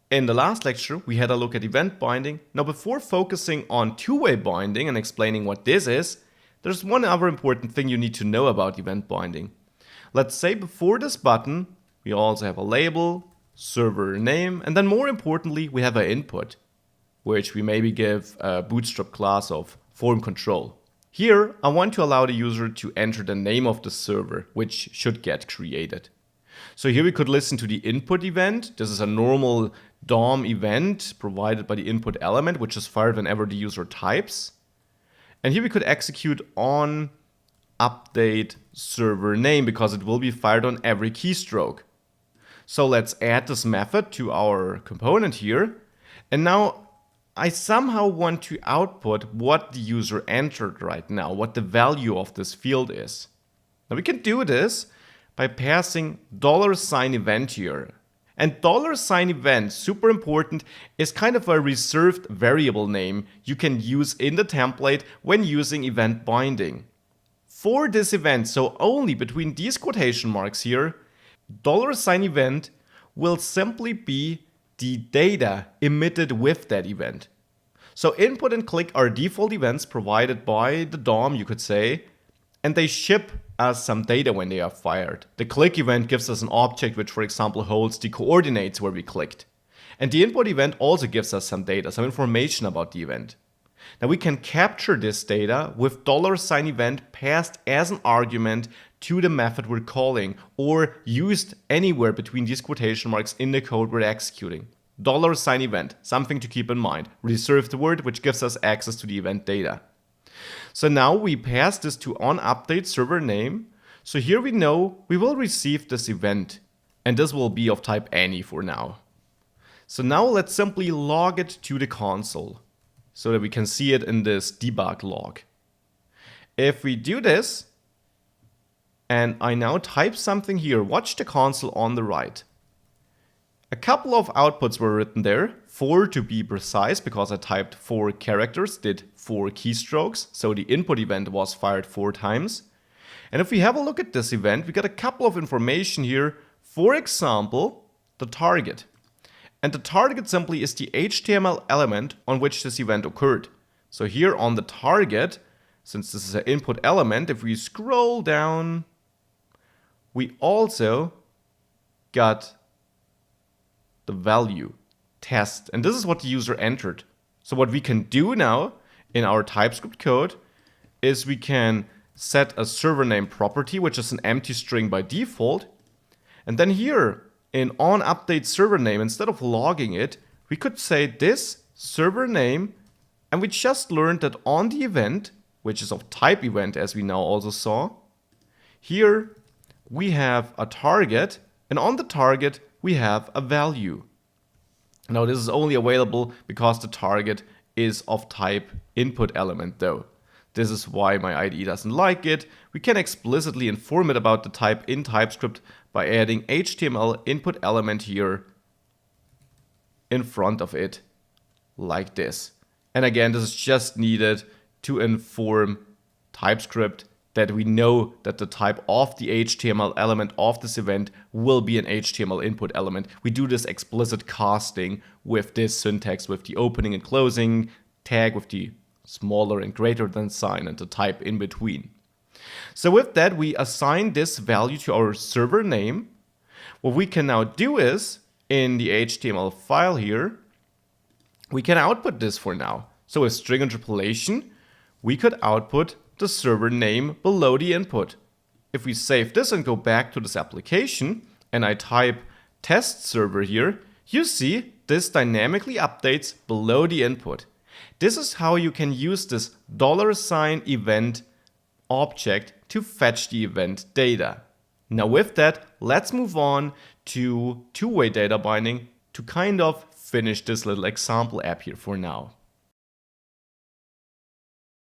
In the last lecture, we had a look at event binding. Now, before focusing on two-way binding and explaining what this is, there's one other important thing you need to know about event binding. Let's say before this button, we also have a label, server name, and then more importantly, we have an input, which we maybe give a bootstrap class of form control. Here, I want to allow the user to enter the name of the server, which should get created. So here we could listen to the input event. This is a normal DOM event provided by the input element, which is fired whenever the user types. And here we could execute on update server name because it will be fired on every keystroke. So let's add this method to our component here. And now I somehow want to output what the user entered right now, what the value of this field is. Now we can do this by passing $event here. And $event, super important, is kind of a reserved variable name you can use in the template when using event binding. For this event, so only between these quotation marks here, $event will simply be the data emitted with that event. So input and click are default events provided by the DOM, you could say, and they ship us some data when they are fired. The click event gives us an object which, for example, holds the coordinates where we clicked. And the input event also gives us some data, some information about the event. Now we can capture this data with $event passed as an argument to the method we're calling, or used anywhere between these quotation marks in the code we're executing. $event, something to keep in mind. Reserved word which gives us access to the event data. So now we pass this to onUpdate server name. So here we know we will receive this event, and this will be of type any for now. So now let's simply log it to the console so that we can see it in this debug log. If we do this, and I now type something here, watch the console on the right. A couple of outputs were written there, 4 to be precise, because I typed 4 characters, did 4 keystrokes, so the input event was fired 4 times. And if we have a look at this event, we got a couple of information here, for example, the target. And the target simply is the HTML element on which this event occurred. So here on the target, since this is an input element, if we scroll down, we also got the value test, and this is what the user entered. So what we can do now in our TypeScript code is we can set a server name property, which is an empty string by default, and then here in onUpdate server name, instead of logging it, we could say this server name, and we just learned that on the event, which is of type event as we now also saw, here we have a target, and on the target we have a value. Now this is only available because the target is of type input element though. This is why my IDE doesn't like it. We can explicitly inform it about the type in TypeScript by adding HTML input element here in front of it like this. And again, this is just needed to inform TypeScript that we know that the type of the HTML element of this event will be an HTML input element. We do this explicit casting with this syntax, with the opening and closing tag, with the smaller and greater than sign and the type in between. So with that, we assign this value to our server name. What we can now do is, in the HTML file here, we can output this for now. So with string interpolation, we could output the server name below the input. If we save this and go back to this application, and I type test server here, you see this dynamically updates below the input. This is how you can use this $event object to fetch the event data. Now with that, let's move on to two-way data binding to kind of finish this little example app here for now.